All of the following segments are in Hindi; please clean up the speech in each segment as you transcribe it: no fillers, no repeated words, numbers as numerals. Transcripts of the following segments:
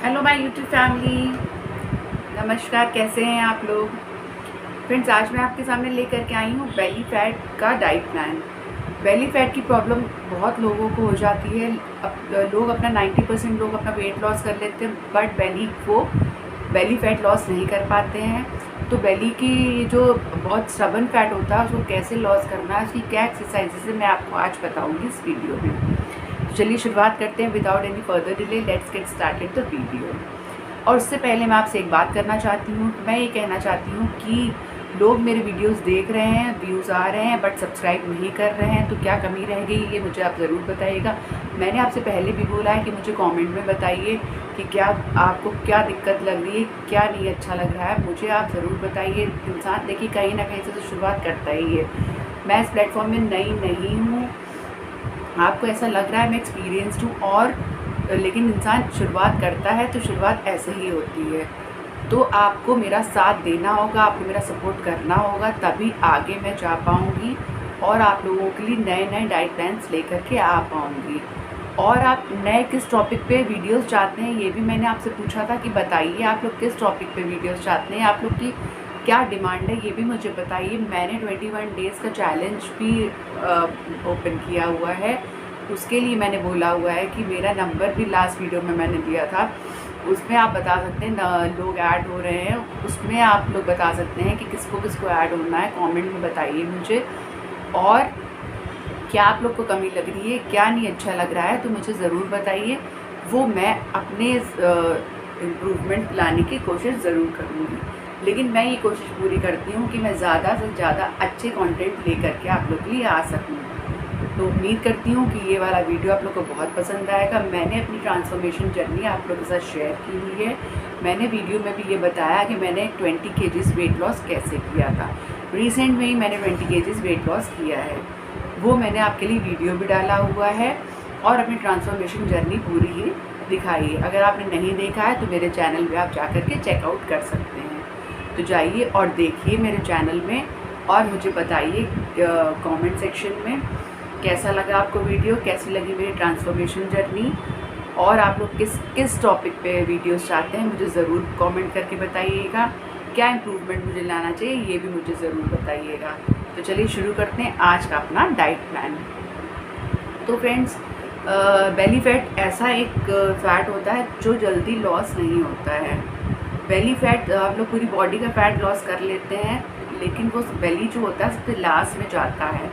हेलो माय यूट्यूब फैमिली, नमस्कार। कैसे हैं आप लोग? फ्रेंड्स, आज मैं आपके सामने लेकर के आई हूँ बेली फैट का डाइट प्लान। बेली फैट की प्रॉब्लम बहुत लोगों को हो जाती है। लोग अपना 90% लोग अपना वेट लॉस कर लेते हैं, बट बेली फैट लॉस नहीं कर पाते हैं। तो बेली की जो बहुत स्टबन फैट होता है उसको कैसे लॉस करना है, उसकी क्या एक्सरसाइजेज है, मैं आपको आज बताऊँगी इस वीडियो में। चलिए शुरुआत करते हैं। Without any further delay let's get started the video. और उससे पहले मैं आपसे एक बात करना चाहती हूँ। मैं ये कहना चाहती हूँ कि लोग मेरे वीडियोस देख रहे हैं, व्यूज़ आ रहे हैं, बट सब्सक्राइब नहीं कर रहे हैं, तो क्या कमी रह गई ये मुझे आप ज़रूर बताइएगा। मैंने आपसे पहले भी बोला है कि मुझे कमेंट में बताइए कि क्या आपको क्या दिक्कत लग रही है, क्या नहीं अच्छा लग रहा है, मुझे आप ज़रूर बताइए। इंसान देखिए कहीं ना कहीं से तो शुरुआत करता ही है। मैं इस प्लेटफॉर्म में नई नहीं हूँ, आपको ऐसा लग रहा है मैं एक्सपीरियंस्ड हूँ, और लेकिन इंसान शुरुआत करता है तो शुरुआत ऐसे ही होती है। तो आपको मेरा साथ देना होगा, आपको मेरा सपोर्ट करना होगा, तभी आगे मैं जा पाऊँगी और आप लोगों के लिए नए नए डाइट प्लान्स लेकर के आ पाऊँगी। और आप नए किस टॉपिक पे वीडियोस चाहते हैं ये भी मैंने आपसे पूछा था कि बताइए आप लोग किस टॉपिक पे वीडियोस चाहते हैं, आप लोग की क्या डिमांड है ये भी मुझे बताइए। मैंने 21 डेज़ का चैलेंज भी ओपन किया हुआ है। उसके लिए मैंने बोला हुआ है कि मेरा नंबर भी लास्ट वीडियो में मैंने दिया था, उसमें आप बता सकते हैं लोग ऐड हो रहे हैं, उसमें आप लोग बता सकते हैं कि किसको किसको ऐड होना है। कमेंट में बताइए मुझे, और क्या आप लोग को कमी लग रही है, क्या नहीं अच्छा लग रहा है, तो मुझे ज़रूर बताइए। वो मैं अपने इम्प्रूवमेंट लाने की कोशिश ज़रूर करूँगी। लेकिन मैं ये कोशिश पूरी करती हूँ कि मैं ज़्यादा से ज़्यादा अच्छे कंटेंट लेकर के आप लोग के लिए आ सकूँ। तो उम्मीद करती हूँ कि ये वाला वीडियो आप लोग को बहुत पसंद आएगा। मैंने अपनी ट्रांसफॉर्मेशन जर्नी आप लोगों के साथ शेयर की हुई है। मैंने वीडियो में भी ये बताया कि मैंने 20 kgs वेट लॉस कैसे किया था। रिसेंट में ही मैंने 20 kgs वेट लॉस किया है, वो मैंने आपके लिए वीडियो भी डाला हुआ है और अपनी ट्रांसफॉर्मेशन जर्नी पूरी ही दिखाई है। अगर आपने नहीं देखा है तो मेरे चैनल पे आप जा कर के चेकआउट कर सकते हैं। तो जाइए और देखिए मेरे चैनल में, और मुझे बताइए कमेंट सेक्शन में कैसा लगा आपको वीडियो, कैसी लगी मेरी ट्रांसफॉर्मेशन जर्नी, और आप लोग किस किस टॉपिक पे वीडियोस चाहते हैं मुझे ज़रूर कमेंट करके बताइएगा। क्या इम्प्रूवमेंट मुझे लाना चाहिए ये भी मुझे ज़रूर बताइएगा। तो चलिए शुरू करते हैं आज का अपना डाइट प्लान। तो फ्रेंड्स, बेली फैट ऐसा एक फ़ैट होता है जो जल्दी लॉस नहीं होता है। बेली फैट हम लोग पूरी बॉडी का फ़ैट लॉस कर लेते हैं, लेकिन वो बेली जो होता है सबसे लास्ट में जाता है,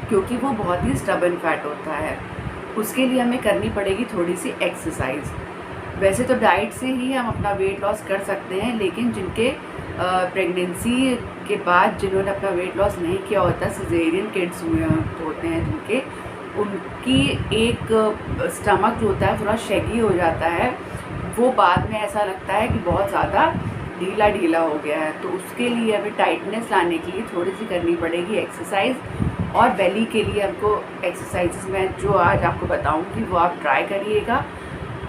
क्योंकि वो बहुत ही स्टबन फैट होता है। उसके लिए हमें करनी पड़ेगी थोड़ी सी एक्सरसाइज। वैसे तो डाइट से ही हम अपना वेट लॉस कर सकते हैं, लेकिन जिनके प्रेगनेंसी के बाद जिन्होंने अपना वेट लॉस नहीं किया होता, सिजेरियन किड्स हुए होते हैं जिनके, उनकी एक स्टमक जो होता है थोड़ा शेगी हो जाता है। वो बाद में ऐसा लगता है कि बहुत ज़्यादा ढीला ढीला हो गया है। तो उसके लिए हमें टाइटनेस लाने के लिए थोड़ी सी करनी पड़ेगी एक्सरसाइज। और बेली के लिए हमको एक्सरसाइजेस मैं जो आज आपको बताऊंगी वो आप ट्राई करिएगा,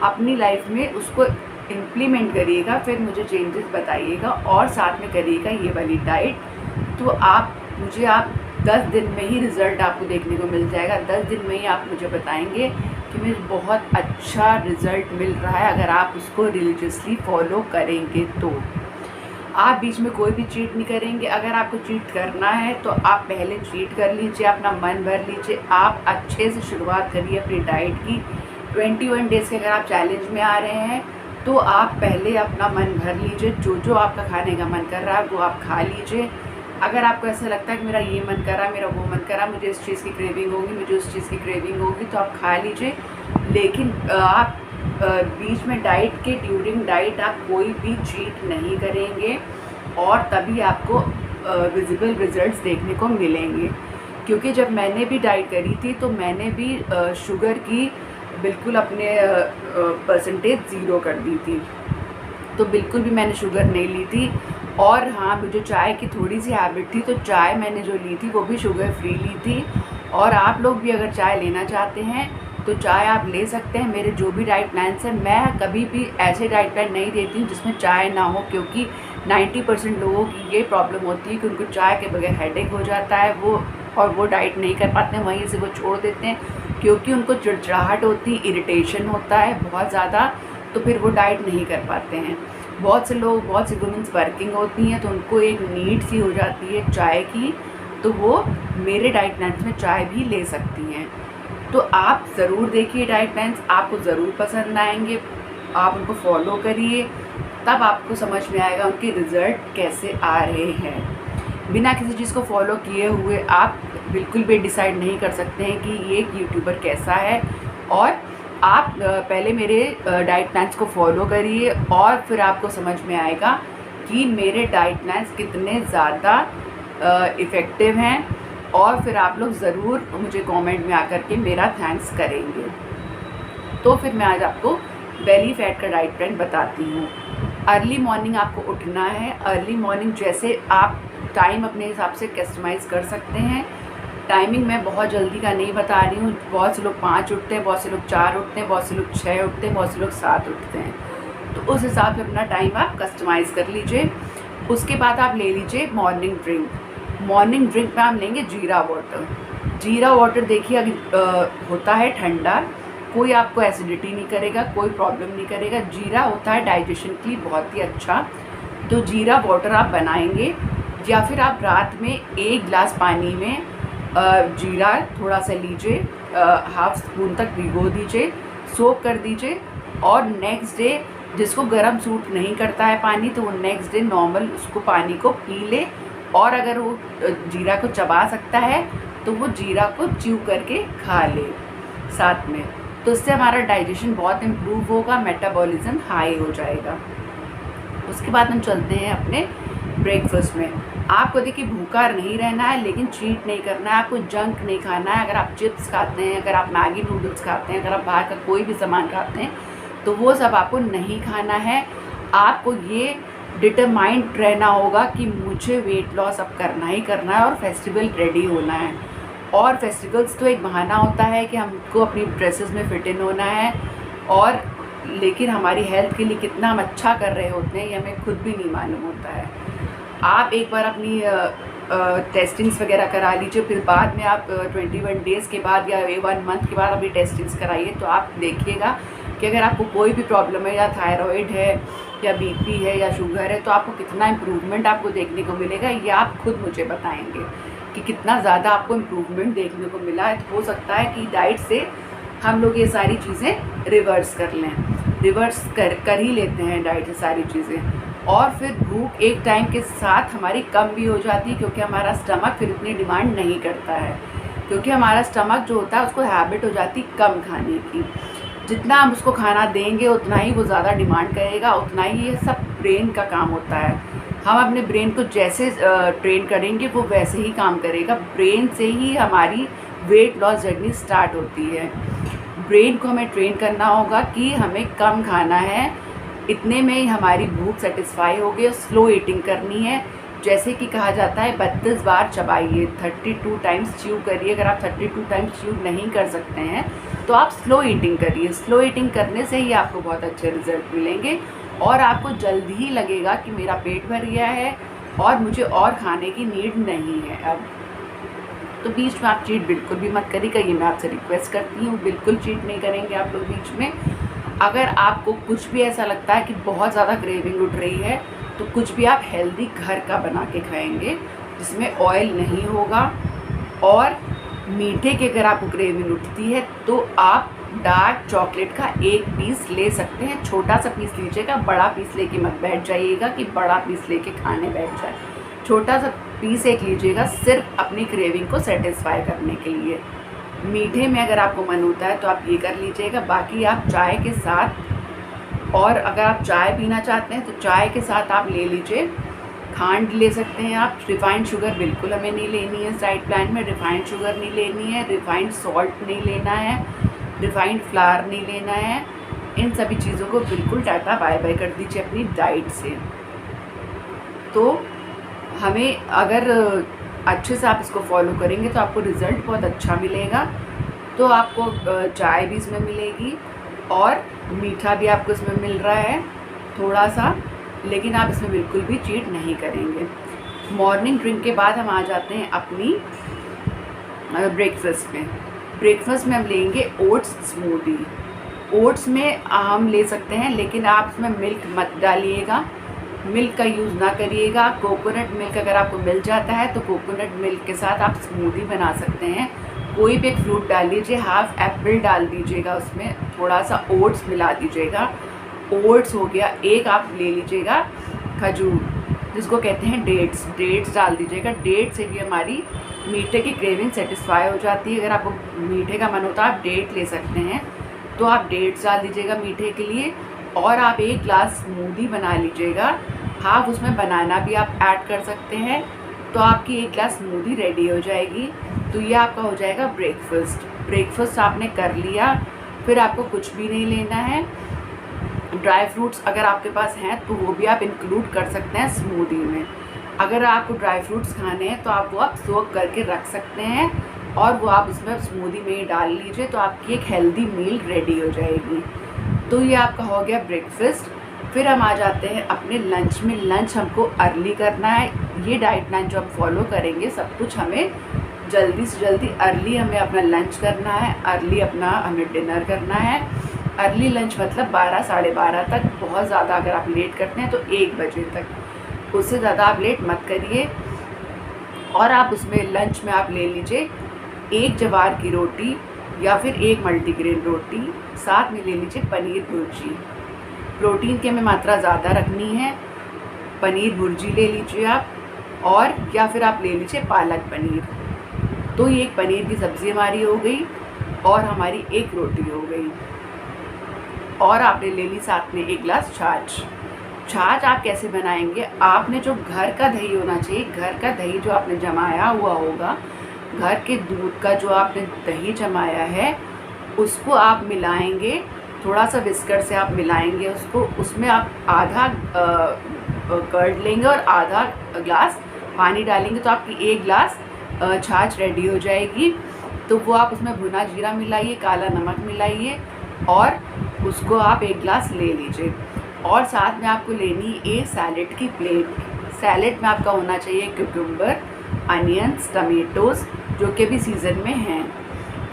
अपनी लाइफ में उसको इम्प्लीमेंट करिएगा, फिर मुझे चेंजेस बताइएगा और साथ में करिएगा ये वाली डाइट। तो आप 10 दिन में ही रिज़ल्ट आपको देखने को मिल जाएगा। 10 दिन में ही आप मुझे बताएंगे कि मुझे बहुत अच्छा रिज़ल्ट मिल रहा है अगर आप उसको रिलीजियसली फॉलो करेंगे। तो आप बीच में कोई भी चीट नहीं करेंगे। अगर आपको चीट करना है तो आप पहले चीट कर लीजिए, अपना मन भर लीजिए। आप अच्छे से शुरुआत करिए अपनी डाइट की। 21 डेज़ के अगर आप चैलेंज में आ रहे हैं तो आप पहले अपना मन भर लीजिए, जो जो आपका खाने का मन कर रहा है वो आप खा लीजिए। अगर आपको ऐसा लगता है कि मेरा ये मन कर रहा है, मेरा वो मन कर रहा है, मुझे इस चीज़ की क्रेविंग होगी, मुझे उस चीज़ की क्रेविंग होगी, तो आप खा लीजिए। लेकिन आप बीच में डाइट के ड्यूरिंग डाइट आप कोई भी चीट नहीं करेंगे, और तभी आपको विजिबल रिजल्ट्स देखने को मिलेंगे। क्योंकि जब मैंने भी डाइट करी थी तो मैंने भी शुगर की बिल्कुल अपने परसेंटेज 0 कर दी थी, तो बिल्कुल भी मैंने शुगर नहीं ली थी। और हाँ, मुझे चाय की थोड़ी सी हैबिट थी, तो चाय मैंने जो ली थी वो भी शुगर फ्री ली थी। और आप लोग भी अगर चाय लेना चाहते हैं तो चाय आप ले सकते हैं। मेरे जो भी डाइट प्लान्स हैं, मैं कभी भी ऐसे डाइट प्लान नहीं देती हूँ जिसमें चाय ना हो, क्योंकि 90% लोगों की ये प्रॉब्लम होती है कि उनको चाय के बगैर हेडेक हो जाता है, वो डाइट नहीं कर पाते हैं, वहीं से वो छोड़ देते हैं, क्योंकि उनको चिड़चिड़ाहट होती है, इरिटेशन होता है बहुत ज़्यादा। तो फिर वो डाइट नहीं कर पाते हैं। बहुत से लोग, बहुत सी वुमेन्स वर्किंग होती हैं तो उनको एक नीड सी हो जाती है चाय की, तो वो मेरे डाइट प्लान में चाय भी ले सकती हैं। तो आप ज़रूर देखिए डाइट प्लान्स, आपको ज़रूर पसंद आएंगे, आप उनको फॉलो करिए, तब आपको समझ में आएगा उनके रिज़ल्ट कैसे आ रहे हैं। बिना किसी चीज़ को फॉलो किए हुए आप बिल्कुल भी डिसाइड नहीं कर सकते हैं कि ये यूट्यूबर कैसा है। और आप पहले मेरे डाइट प्लान्स को फॉलो करिए और फिर आपको समझ में आएगा कि मेरे डाइट प्लान्स कितने ज़्यादा इफ़ेक्टिव हैं, और फिर आप लोग ज़रूर मुझे कमेंट में आकर के मेरा थैंक्स करेंगे। तो फिर मैं आज आपको बेली फैट का डाइट प्लान बताती हूँ। अर्ली मॉर्निंग आपको उठना है। अर्ली मॉर्निंग जैसे आप टाइम अपने हिसाब से कस्टमाइज़ कर सकते हैं। टाइमिंग मैं बहुत जल्दी का नहीं बता रही हूँ। बहुत से लोग 5 उठते हैं, बहुत से लोग 4 उठते हैं, बहुत से लोग 6 उठते हैं, बहुत से लोग 7 उठते हैं। तो उस हिसाब से अपना टाइम आप कस्टमाइज़ कर लीजिए। उसके बाद आप ले लीजिए मॉर्निंग ड्रिंक। मॉर्निंग ड्रिंक में आप लेंगे जीरा वाटर। जीरा वाटर देखिए अगर होता है ठंडा, कोई आपको एसिडिटी नहीं करेगा, कोई प्रॉब्लम नहीं करेगा। जीरा होता है डाइजेशन के लिए बहुत ही अच्छा। तो जीरा वाटर आप बनाएंगे, या फिर आप रात में 1 गिलास पानी में जीरा थोड़ा सा लीजिए, हाफ स्पून तक भिगो दीजिए, सोक कर दीजिए, और नेक्स्ट डे जिसको गर्म सूट नहीं करता है पानी, तो वो नेक्स्ट डे नॉर्मल उसको पानी को पी ले। और अगर वो जीरा को चबा सकता है तो वो जीरा को च्यू करके खा ले साथ में, तो इससे हमारा डाइजेशन बहुत इम्प्रूव होगा, मेटाबॉलिज्म हाई हो जाएगा। उसके बाद हम चलते हैं अपने ब्रेकफास्ट में। आपको देखिए भूखा नहीं रहना है, लेकिन चीट नहीं करना है, आपको जंक नहीं खाना है। अगर आप चिप्स खाते हैं, अगर आप मैगी नूडल्स खाते हैं, अगर आप बाहर का कोई भी सामान खाते हैं, तो वो सब आपको नहीं खाना है। आपको ये डिटरमाइंड रहना होगा कि मुझे वेट लॉस अब करना ही करना है और फेस्टिवल रेडी होना है। और फेस्टिवल्स तो एक बहाना होता है कि हमको अपनी ड्रेसेस में फिट इन होना है, और लेकिन हमारी हेल्थ के लिए कितना हम अच्छा कर रहे होते हैं ये हमें खुद भी नहीं मालूम होता है। आप एक बार अपनी टेस्टिंग्स वगैरह करा लीजिए, फिर बाद में आप 21 डेज़ के बाद या 1 मंथ के बाद अपनी टेस्टिंग्स कराइए, तो आप देखिएगा कि अगर आपको कोई भी प्रॉब्लम है, या थायराइड है, या बीपी है, या शुगर है, तो आपको कितना इम्प्रूवमेंट आपको देखने को मिलेगा, ये आप खुद मुझे बताएंगे कि कितना ज़्यादा आपको इम्प्रूवमेंट देखने को मिला है। तो हो सकता है कि डाइट से हम लोग ये सारी चीज़ें रिवर्स कर लें, रिवर्स कर ही लेते हैं डाइट से सारी चीज़ें। और फिर भूख एक टाइम के साथ हमारी कम भी हो जाती है, क्योंकि हमारा स्टमक फिर इतनी डिमांड नहीं करता है, क्योंकि हमारा स्टमक जो होता है उसको हैबिट हो जाती कम खाने की। जितना हम उसको खाना देंगे उतना ही वो ज़्यादा डिमांड करेगा, उतना ही ये सब ब्रेन का काम होता है। हम अपने ब्रेन को जैसे ट्रेन करेंगे वो वैसे ही काम करेगा। ब्रेन से ही हमारी वेट लॉस जर्नी स्टार्ट होती है। ब्रेन को हमें ट्रेन करना होगा कि हमें कम खाना है, इतने में ही हमारी भूख सेटिस्फाई होगी। स्लो ईटिंग करनी है, जैसे कि कहा जाता है 32 बार चबाइए, 32 टाइम्स च्यू करिए। अगर आप 32 टाइम्स च्यू नहीं कर सकते हैं तो आप स्लो ईटिंग करिए। स्लो ईटिंग करने से ही आपको बहुत अच्छे रिजल्ट मिलेंगे, और आपको जल्दी ही लगेगा कि मेरा पेट भर गया है और मुझे और खाने की नीड नहीं है अब। तो बीच में आप चीट बिल्कुल भी मत करिएगा, ये मैं आपसे रिक्वेस्ट करती हूँ। बिल्कुल चीट नहीं करेंगे आप लोग बीच में। अगर आपको कुछ भी ऐसा लगता है कि बहुत ज़्यादा क्रेविंग उठ रही है, तो कुछ भी आप हेल्दी घर का बना के खाएंगे, जिसमें ऑयल नहीं होगा। और मीठे की अगर आपको क्रेविंग उठती है तो आप डार्क चॉकलेट का 1 पीस ले सकते हैं। छोटा सा पीस लीजिएगा, बड़ा पीस लेके मत बैठ जाइएगा कि बड़ा पीस लेके खाने बैठ जाए। छोटा सा पीस एक लीजिएगा, सिर्फ अपनी क्रेविंग को सेटिस्फाई करने के लिए। मीठे में अगर आपको मन होता है तो आप ये कर लीजिएगा। बाकी आप चाय के साथ, और अगर आप चाय पीना चाहते हैं तो चाय के साथ आप ले लीजिए खांड ले सकते हैं आप। रिफ़ाइंड शुगर बिल्कुल हमें नहीं लेनी है इस डाइट प्लान में। रिफ़ाइंड शुगर नहीं लेनी है, रिफ़ाइंड सॉल्ट नहीं लेना है, रिफ़ाइंड फ्लावर नहीं लेना है। इन सभी चीज़ों को बिल्कुल टाटा बाय बाय कर दीजिए अपनी डाइट से। तो हमें अगर अच्छे से आप इसको फॉलो करेंगे तो आपको रिज़ल्ट बहुत अच्छा मिलेगा। तो आपको चाय भी इसमें मिलेगी और मीठा भी आपको इसमें मिल रहा है थोड़ा सा, लेकिन आप इसमें बिल्कुल भी चीट नहीं करेंगे। मॉर्निंग ड्रिंक के बाद हम आ जाते हैं अपनी ब्रेकफास्ट में। ब्रेकफास्ट में हम लेंगे ओट्स स्मूदी। ओट्स में हम ले सकते हैं, लेकिन आप उसमें मिल्क मत डालिएगा, मिल्क का यूज़ ना करिएगा। कोकोनट मिल्क अगर आपको मिल जाता है तो कोकोनट मिल्क के साथ आप स्मूदी बना सकते हैं। कोई भी एक फ्रूट डाल लीजिए, हाफ एप्पल डाल दीजिएगा, उसमें थोड़ा सा ओट्स मिला दीजिएगा। ओट्स हो गया, एक आप ले लीजिएगा खजूर जिसको कहते हैं डेट्स, डेट्स डाल दीजिएगा। डेट से भी हमारी मीठे की क्रेविंग सेटिस्फाई हो जाती है। अगर आपको मीठे का मन होता है आप डेट ले सकते हैं, तो आप डेट्स डाल दीजिएगा मीठे के लिए। और आप एक ग्लास स्मूदी बना लीजिएगा, हाफ उसमें बनाना भी आप ऐड कर सकते हैं, तो आपकी एक ग्लास स्मूदी रेडी हो जाएगी। तो ये आपका हो जाएगा ब्रेकफास्ट। ब्रेकफास्ट आपने कर लिया, फिर आपको कुछ भी नहीं लेना है। ड्राई फ्रूट्स अगर आपके पास हैं तो वो भी आप इंक्लूड कर सकते हैं स्मूदी में। अगर आपको ड्राई फ्रूट्स खाने हैं तो आप वो आप सोक करके रख सकते हैं और वो आप उसमें स्मूदी में ही डाल लीजिए, तो आपकी एक हेल्दी मील रेडी हो जाएगी। तो ये आपका हो गया ब्रेकफास्ट। फिर हम आ जाते हैं अपने लंच में। लंच हमको अर्ली करना है। ये डाइट प्लान जो हम फॉलो करेंगे, सब कुछ हमें जल्दी से जल्दी अर्ली हमें अपना लंच करना है, अर्ली अपना हमें डिनर करना है। अर्ली लंच मतलब 12 साढ़े 12 तक, बहुत ज़्यादा अगर आप लेट करते हैं तो 1 बजे तक, उससे ज़्यादा आप लेट मत करिए। और आप उसमें लंच में आप ले लीजिए 1 ज्वार की रोटी या फिर 1 मल्टीग्रेन रोटी, साथ में ले लीजिए पनीर भुर्जी। प्रोटीन की हमें मात्रा ज़्यादा रखनी है, पनीर भुर्जी ले लीजिए आप, और या फिर आप ले लीजिए पालक पनीर। तो ये एक पनीर की सब्ज़ी हमारी हो गई और हमारी एक रोटी हो गई। और आपने ले ली साथ में 1 गिलास छाछ। छाछ आप कैसे बनाएंगे, आपने जो घर का दही होना चाहिए, घर का दही जो आपने जमाया हुआ होगा, घर के दूध का जो आपने दही जमाया है, उसको आप मिलाएंगे, थोड़ा सा विस्कर से आप मिलाएंगे उसको। उसमें आप आधा कर्ड लेंगे और आधा ग्लास पानी डालेंगे, तो आपकी 1 गिलास छाछ रेडी हो जाएगी। तो वो आप उसमें भुना जीरा मिलाइए, काला नमक मिलाइए और उसको आप 1 गिलास ले लीजिए। और साथ में आपको लेनी एक सैलेड की प्लेट। सैलेड में आपका होना चाहिए क्यूकम्बर, अनियंस, टमेटोज़, जो कि भी सीज़न में हैं,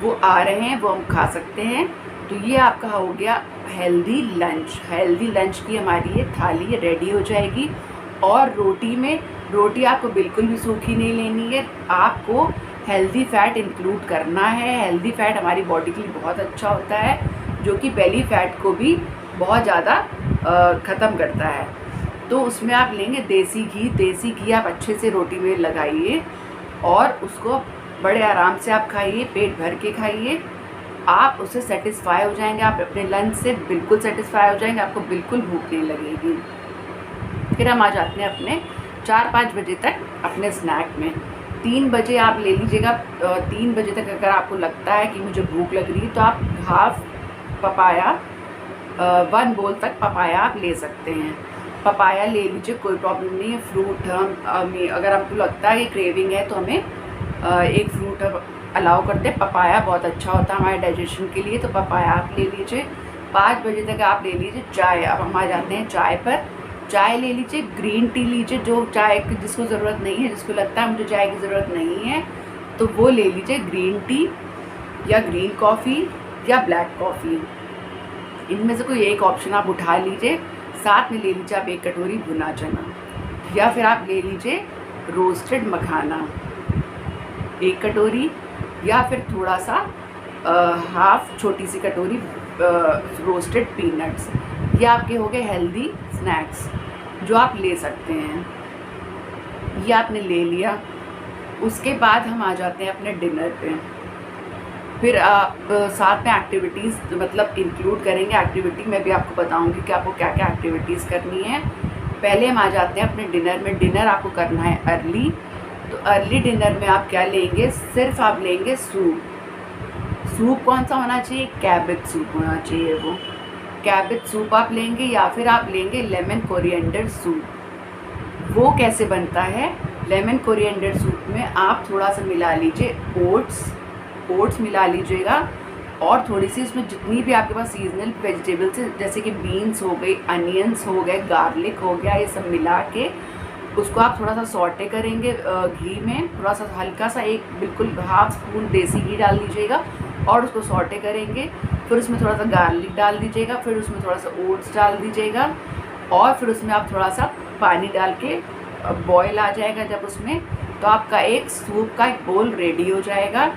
वो आ रहे हैं, वो हम खा सकते हैं। तो ये आपका हो गया हेल्दी लंच। हेल्दी लंच की हमारी ये थाली रेडी हो जाएगी। और रोटी में, रोटी आपको बिल्कुल भी सूखी नहीं लेनी है, आपको हेल्दी फ़ैट इंक्लूड करना है। हेल्दी फ़ैट हमारी बॉडी के लिए बहुत अच्छा होता है, जो कि बेली फ़ैट को भी बहुत ज़्यादा ख़त्म करता है। तो उसमें आप लेंगे देसी घी। देसी घी आप अच्छे से रोटी में लगाइए और उसको बड़े आराम से आप खाइए, पेट भर के खाइए। आप उससे सेटिस्फाई हो जाएंगे, आप अपने लंच से बिल्कुल सेटिस्फाई हो जाएंगे, आपको बिल्कुल भूख नहीं लगेगी। फिर हम आ जाते हैं अपने 4-5 बजे तक अपने स्नैक में। 3 बजे आप ले लीजिएगा। 3 बजे तक अगर आपको लगता है कि मुझे भूख लग रही है तो आप हाफ पपाया, 1 बोल तक पपाया आप ले सकते हैं। पपाया ले लीजिए, कोई प्रॉब्लम नहीं है। फ्रूट हम अगर आपको लगता है कि क्रेविंग है तो हमें एक फ्रूट अलाउ करते हैं। पपाया बहुत अच्छा होता है हमारे डाइजेशन के लिए, तो पपाया आप ले लीजिए। 5 बजे तक आप ले लीजिए चाय। अब हम आ जाते हैं चाय पर। चाय ले लीजिए, ग्रीन टी लीजिए। जो चाय की जिसको ज़रूरत नहीं है, जिसको लगता है मुझे चाय की ज़रूरत नहीं है, तो वो ले लीजिए ग्रीन टी या ग्रीन कॉफ़ी या ब्लैक कॉफ़ी। इनमें से कोई एक ऑप्शन आप उठा लीजिए। साथ में ले लीजिए आप 1 कटोरी भुना चना, या फिर आप ले लीजिए रोस्टेड मखाना 1 कटोरी, या फिर थोड़ा सा हाफ छोटी सी कटोरी रोस्टेड पीनट्स। ये आपके हो गए हेल्दी स्नैक्स जो आप ले सकते हैं। ये आपने ले लिया। उसके बाद हम आ जाते हैं अपने डिनर पे। फिर आप साथ में एक्टिविटीज़ मतलब इंक्लूड करेंगे। एक्टिविटी में भी आपको बताऊंगी कि आपको क्या क्या एक्टिविटीज़ करनी है। पहले हम आ जाते हैं अपने डिनर में। डिनर आपको करना है अर्ली। तो अर्ली डिनर में आप क्या लेंगे, सिर्फ आप लेंगे सूप। सूप कौन सा होना चाहिए, कैबेज सूप होना चाहिए। वो कैबेज सूप आप लेंगे, या फिर आप लेंगे लेमन कोरिएंडर सूप। वो कैसे बनता है, लेमन कोरिएंडर सूप में आप थोड़ा सा मिला लीजिए ओट्स मिला लीजिएगा, और थोड़ी सी उसमें जितनी भी आपके पास सीजनल वेजिटेबल्स हैं, जैसे कि बीन्स हो गई, अनियंस हो गए, गार्लिक हो गया, ये सब मिला के उसको आप थोड़ा सा सॉटे करेंगे घी में। थोड़ा सा हल्का सा, एक बिल्कुल हाफ स्पून देसी घी डाल लीजिएगा और उसको सॉटे करेंगे। फिर उसमें थोड़ा सा गार्लिक डाल दीजिएगा, फिर उसमें थोड़ा सा ओट्स डाल दीजिएगा, और फिर उसमें आप थोड़ा सा पानी डाल के बॉयल आ जाएगा जब उसमें, तो आपका एक सूप का एक बोल रेडी हो जाएगा।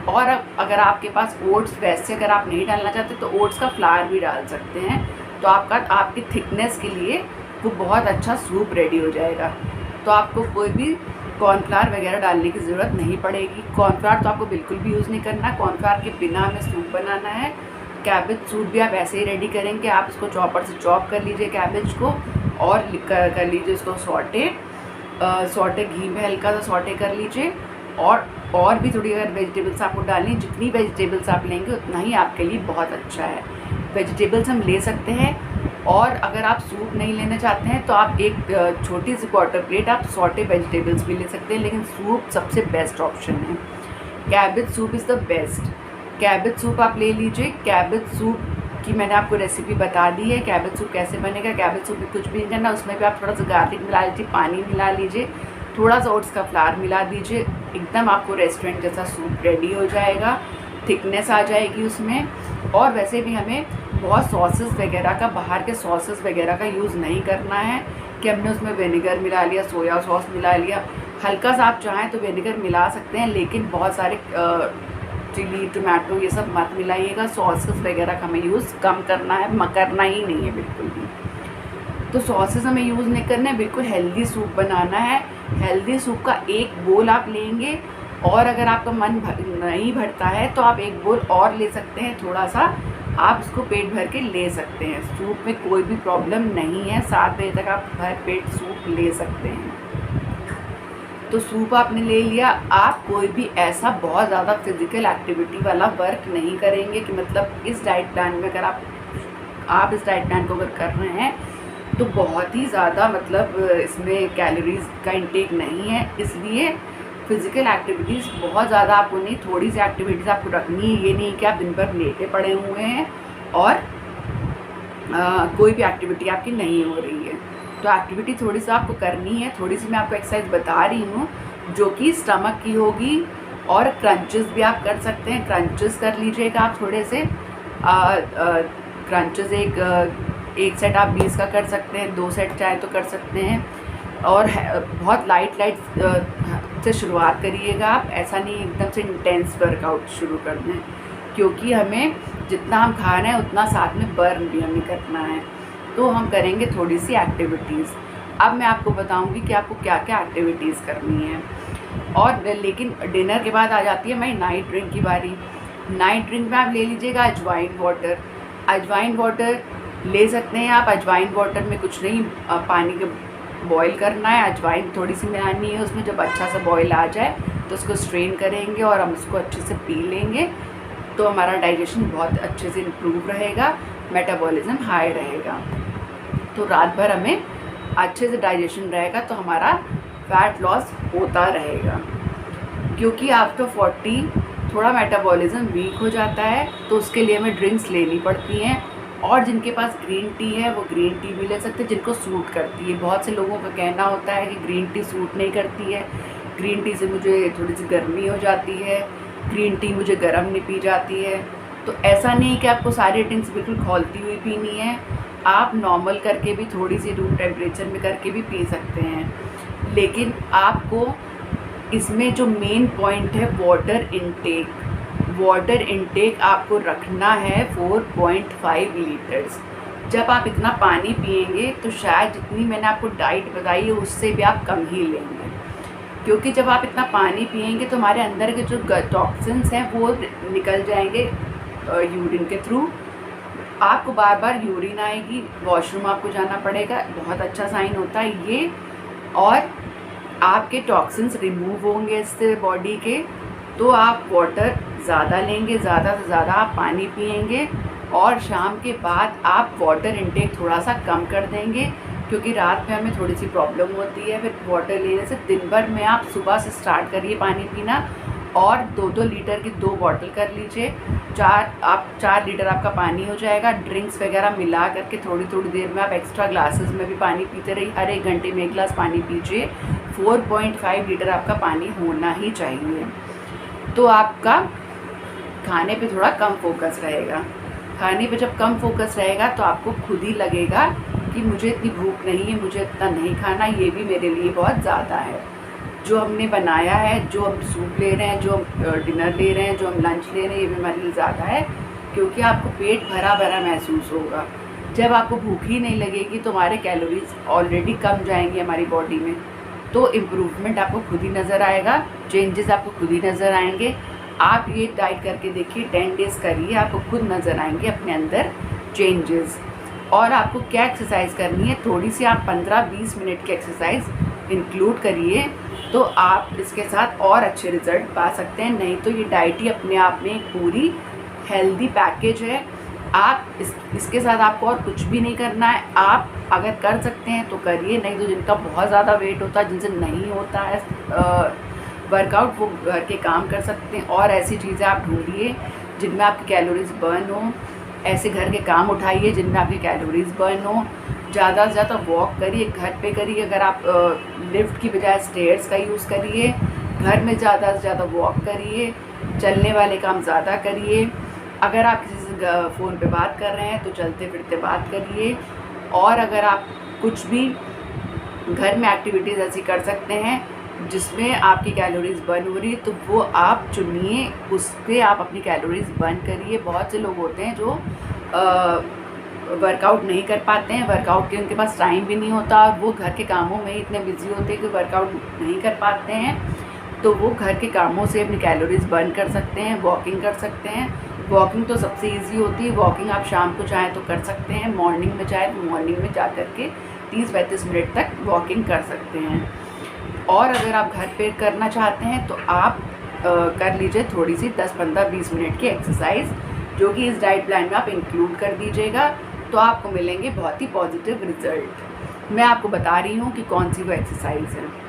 और अगर आपके पास ओट्स वैसे अगर आप नहीं डालना चाहते तो ओट्स का फ्लावर भी डाल सकते हैं, तो आपकी थिकनेस के लिए वो बहुत अच्छा सूप रेडी हो जाएगा। तो आपको कोई भी कॉर्नफ्लावर वगैरह डालने की ज़रूरत नहीं पड़ेगी। कॉर्नफ्लावर तो आपको बिल्कुल भी यूज़ नहीं करना। कॉर्नफ्लावर के बिना हमें सूप बनाना है। कैबेज सूप भी आप ऐसे ही रेडी करेंगे। आप इसको चॉपर से चॉप कर लीजिए कैबेज को, और कर लीजिए इसको सॉटे घी में हल्का सा सॉटे कर लीजिए। और भी थोड़ी अगर वेजिटेबल्स आपको डालनी, जितनी वेजिटेबल्स आप लेंगे उतना ही आपके लिए बहुत अच्छा है। वेजिटेबल्स हम ले सकते हैं, और अगर आप सूप नहीं लेना चाहते हैं तो आप एक छोटी सी क्वार्टर प्लेट आप सॉटे वेजिटेबल्स भी ले सकते हैं, लेकिन सूप सबसे बेस्ट ऑप्शन है। Cabbage soup is the best. Cabbage soup आप ले लीजिए। कैबेज सूप की मैंने आपको रेसिपी बता दी है, कैबेज सूप कैसे बनेगा। कैबेज सूप में कुछ भी नहीं करना, उसमें भी आप थोड़ा सा गार्लिक मिला लीजिए, पानी मिला लीजिए, थोड़ा सा ओट्स का फ्लावर मिला दीजिए, एकदम आपको रेस्टोरेंट जैसा सूप रेडी हो जाएगा। थिकनेस आ जाएगी उसमें। और वैसे भी हमें बहुत सॉसेस वगैरह का, बाहर के सॉसेस वगैरह का यूज़ नहीं करना है कि हमने उसमें विनेगर मिला लिया, सोया सॉस मिला लिया। हल्का सा आप चाहें तो विनेगर मिला सकते हैं, लेकिन बहुत सारे चिली टमाटो ये सब मत मिलाइएगा। सॉसेस वगैरह का हमें यूज़ कम करना है, करना ही नहीं है बिल्कुल भी। तो सॉसेस हमें यूज़ नहीं करना है, बिल्कुल हेल्दी सूप बनाना है। हेल्दी सूप का एक बोल आप लेंगे, और अगर आपका मन नहीं भरता है तो आप एक बोल और ले सकते हैं, थोड़ा सा आप इसको पेट भर के ले सकते हैं। सूप में कोई भी प्रॉब्लम नहीं है, 7 बजे तक आप भर पेट सूप ले सकते हैं। तो सूप आपने ले लिया। आप कोई भी ऐसा बहुत ज़्यादा फिज़िकल एक्टिविटी वाला वर्क नहीं करेंगे कि मतलब इस डाइट प्लान में अगर आप इस डाइट प्लान को अगर कर रहे हैं तो बहुत ही ज़्यादा मतलब इसमें कैलोरीज़ का इंटेक नहीं है, इसलिए फिज़िकल एक्टिविटीज़ बहुत ज़्यादा आपको नहीं, थोड़ी सी एक्टिविटीज़ आपको रखनी है। ये नहीं कि आप दिन भर लेटे पड़े हुए हैं और कोई भी एक्टिविटी आपकी नहीं हो रही है। तो एक्टिविटी थोड़ी सी आपको करनी है। थोड़ी सी मैं आपको एक्सरसाइज बता रही हूँ जो कि स्टमक की होगी, और क्रंचेस भी आप कर सकते हैं। क्रंचेस कर लीजिएगा आप थोड़े से। क्रंचेस एक सेट आप 20 का कर सकते हैं, 2 सेट चाहे तो कर सकते हैं। और बहुत लाइट से शुरुआत करिएगा आप, ऐसा नहीं एकदम से इंटेंस वर्कआउट शुरू कर दें, क्योंकि हमें जितना हम खा रहे हैं उतना साथ में बर्न भी हमें करना है। तो हम करेंगे थोड़ी सी एक्टिविटीज़। अब मैं आपको बताऊंगी कि आपको क्या क्या एक्टिविटीज़ करनी है। और लेकिन डिनर के बाद आ जाती है हमारी नाइट ड्रिंक की बारी। नाइट ड्रिंक में आप ले लीजिएगा अजवाइन वाटर। अजवाइन वाटर ले सकते हैं आप। अजवाइन वाटर में कुछ नहीं, पानी के बॉईल करना है, अजवाइन थोड़ी सी मिलानी है उसमें। जब अच्छा सा बॉईल आ जाए तो उसको स्ट्रेन करेंगे और हम उसको अच्छे से पी लेंगे, तो हमारा डाइजेशन बहुत अच्छे से इम्प्रूव रहेगा, मेटाबॉलिज्म हाई रहेगा। तो रात भर हमें अच्छे से डाइजेशन रहेगा, तो हमारा फैट लॉस होता रहेगा। क्योंकि आफ्टर 40 थोड़ा मेटाबॉलिज्म वीक हो जाता है, तो उसके लिए हमें ड्रिंक्स लेनी पड़ती हैं। और जिनके पास ग्रीन टी है वो ग्रीन टी भी ले सकते हैं, जिनको सूट करती है। बहुत से लोगों का कहना होता है कि ग्रीन टी सूट नहीं करती है, ग्रीन टी से मुझे थोड़ी सी गर्मी हो जाती है, ग्रीन टी मुझे गर्म नहीं पी जाती है। तो ऐसा नहीं कि आपको सारी ड्रिंक्स बिल्कुल खौलती हुई पीनी है, आप नॉर्मल करके भी, थोड़ी सी रूम टेम्परेचर में करके भी पी सकते हैं। लेकिन आपको इसमें जो मेन पॉइंट है वाटर इनटेक। वाटर इनटेक आपको रखना है 4.5 लीटर्स। जब आप इतना पानी पिएंगे तो शायद जितनी मैंने आपको डाइट बताई है उससे भी आप कम ही लेंगे, क्योंकि जब आप इतना पानी पिएंगे तो हमारे अंदर के जो टॉक्सिन्स हैं वो निकल जाएंगे यूरिन के थ्रू। आपको बार बार यूरिन आएगी, वॉशरूम आपको जाना पड़ेगा, बहुत अच्छा साइन होता है ये। और आपके टॉक्सिन्स रिमूव होंगे इससे बॉडी के। तो आप वाटर ज़्यादा लेंगे, ज़्यादा से ज़्यादा आप पानी पिएंगे, और शाम के बाद आप वाटर इनटेक थोड़ा सा कम कर देंगे, क्योंकि रात में हमें थोड़ी सी प्रॉब्लम होती है फिर वाटर लेने से। दिन भर में आप सुबह से स्टार्ट करिए पानी पीना, और 2-2 लीटर की 2 बॉटल कर लीजिए। 4 लीटर आपका पानी हो जाएगा। ड्रिंक्स वगैरह मिला करके थोड़ी थोड़ी देर में आप एक्स्ट्रा ग्लासेस में भी पानी पीते रहिए। हर 1 घंटे में 1 गिलास पानी पीजिए। 4.5 लीटर आपका पानी होना ही चाहिए, तो आपका खाने पे थोड़ा कम फोकस रहेगा। खाने पे जब कम फोकस रहेगा तो आपको खुद ही लगेगा कि मुझे इतनी भूख नहीं है, मुझे इतना नहीं खाना, ये भी मेरे लिए बहुत ज़्यादा है। जो हमने बनाया है, जो हम सूप ले रहे हैं, जो हम डिनर ले रहे हैं, जो हम लंच ले रहे हैं, ये भी हमारे लिए ज़्यादा है, क्योंकि आपको पेट भरा भरा महसूस होगा। जब आपको भूख ही नहीं लगेगी तो हमारे कैलोरीज ऑलरेडी कम जाएंगी हमारी बॉडी में, तो इम्प्रूवमेंट आपको खुद ही नज़र आएगा, चेंजेस आपको खुद ही नज़र आएंगे। आप ये डाइट करके देखिए, 10 डेज़ करिए, आपको खुद नज़र आएंगे अपने अंदर चेंजेस। और आपको क्या एक्सरसाइज करनी है, थोड़ी सी आप 15-20 मिनट की एक्सरसाइज इंक्लूड करिए, तो आप इसके साथ और अच्छे रिजल्ट पा सकते हैं। नहीं तो ये डाइट ही अपने आप में एक पूरी हेल्दी पैकेज है। आप इसके साथ आपको और कुछ भी नहीं करना है। आप अगर कर सकते हैं तो करिए, नहीं तो जिनका बहुत ज़्यादा वेट होता है, जिनसे नहीं होता है वर्कआउट, वो घर के काम कर सकते हैं। और ऐसी चीज़ें आप ढूंढिए जिनमें आपकी कैलोरीज बर्न हो, ऐसे घर के काम उठाइए जिनमें आपकी कैलोरीज बर्न हो। ज़्यादा से ज़्यादा वॉक करिए, घर पे करिए। अगर आप लिफ्ट की बजाय स्टेयर्स का यूज़ करिए, घर में ज़्यादा से ज़्यादा वॉक करिए, चलने वाले काम ज़्यादा करिए। अगर आप किसी से फ़ोन पे बात कर रहे हैं तो चलते फिरते बात करिए। और अगर आप कुछ भी घर में एक्टिविटीज़ ऐसी कर सकते हैं जिसमें आपकी कैलोरीज बर्न हो रही है, तो वो आप चुनिए, उस पर आप अपनी कैलोरीज बर्न करिए। बहुत से लोग होते हैं जो वर्कआउट नहीं कर पाते हैं, वर्कआउट के उनके पास टाइम भी नहीं होता, और वो घर के कामों में इतने बिजी होते हैं कि वर्कआउट नहीं कर पाते हैं। तो वो घर के कामों से अपनी कैलोरीज बर्न कर सकते हैं, वॉकिंग कर सकते हैं। वॉकिंग तो सबसे इजी होती है। वॉकिंग आप शाम को चाहें तो कर सकते हैं, मॉर्निंग में चाहें तो मॉर्निंग में जा कर के 30-35 मिनट तक वॉकिंग कर सकते हैं। और अगर आप घर पे करना चाहते हैं तो आप कर लीजिए थोड़ी सी 10-15-20 मिनट की एक्सरसाइज, जो कि इस डाइट प्लान में आप इंक्लूड कर दीजिएगा, तो आपको मिलेंगे बहुत ही पॉजिटिव रिजल्ट। मैं आपको बता रही हूँ कि कौन सी वो एक्सरसाइज है।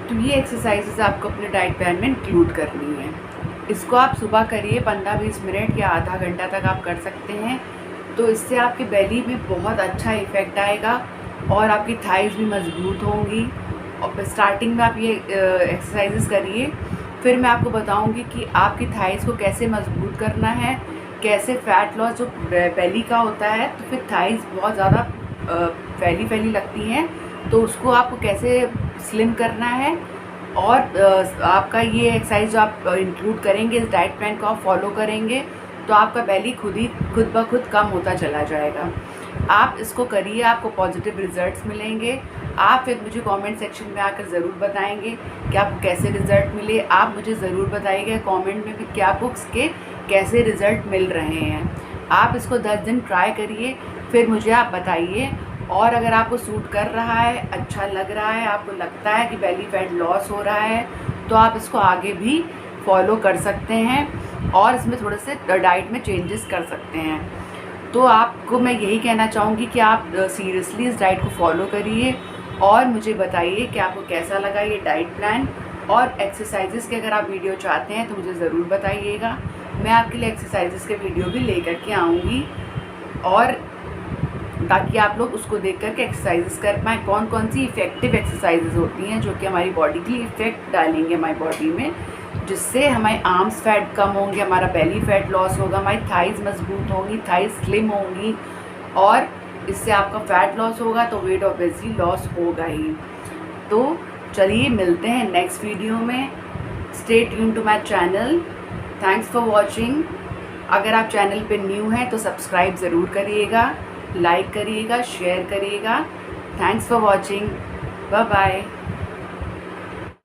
तो ये एक्सरसाइजेज आपको अपने डाइट प्लान में इंक्लूड करनी है। इसको आप सुबह करिए, 15-20 मिनट या आधा घंटा तक आप कर सकते हैं। तो इससे आपके बेली में बहुत अच्छा इफ़ेक्ट आएगा और आपकी थाइज़ भी मजबूत होंगी। और स्टार्टिंग में आप ये एक्सरसाइजेस करिए, फिर मैं आपको बताऊंगी कि आपकी थाइज़ को कैसे मजबूत करना है, कैसे फ़ैट लॉस जो बेली का होता है, तो फिर थाइज़ बहुत ज़्यादा फैली लगती हैं, तो उसको आपको कैसे स्लिम करना है। और आपका ये एक्सरसाइज जो आप इंक्लूड करेंगे, इस डाइट प्लान को आप फॉलो करेंगे, तो आपका बेली खुद ब खुद कम होता चला जाएगा। आप इसको करिए, आपको पॉजिटिव रिज़ल्ट्स मिलेंगे। आप फिर मुझे कमेंट सेक्शन में आकर ज़रूर बताएंगे कि आपको कैसे रिज़ल्ट मिले। आप मुझे ज़रूर बताइएगा कमेंट में भी कि आपको इसके कैसे रिज़ल्ट मिल रहे हैं। आप इसको 10 दिन ट्राई करिए, फिर मुझे आप बताइए। और अगर आपको सूट कर रहा है, अच्छा लग रहा है, आपको लगता है कि बेली फैट लॉस हो रहा है, तो आप इसको आगे भी फॉलो कर सकते हैं और इसमें थोड़े से डाइट में चेंजेस कर सकते हैं। तो आपको मैं यही कहना चाहूँगी कि आप सीरियसली इस डाइट को फॉलो करिए और मुझे बताइए कि आपको कैसा लगा ये डाइट प्लान। और एक्सरसाइजेस के अगर आप वीडियो चाहते हैं तो मुझे ज़रूर बताइएगा, मैं आपके लिए एक्सरसाइजेस के वीडियो भी लेकर के आऊँगी, और ताकि आप लोग उसको देख कर के एक्सरसाइजेस कर पाएँ। कौन कौन सी इफ़ेक्टिव एक्सरसाइजेस होती हैं जो कि हमारी बॉडी के लिए इफ़ेक्ट डालेंगे हमारी बॉडी में, जिससे हमारे आर्म्स फैट कम होंगे, हमारा बेली फैट लॉस होगा, हमारी थाइज़ मजबूत होंगी, थाइज़ स्लिम होंगी, और इससे आपका फैट लॉस होगा तो वेट ऑब्वियसली लॉस होगा ही। तो चलिए मिलते हैं नेक्स्ट वीडियो में। Stay tuned to my channel. Thanks for watching. अगर आप चैनल पे न्यू हैं तो सब्सक्राइब ज़रूर करिएगा, लाइक करिएगा, शेयर करिएगा। Thanks for watching. Bye bye.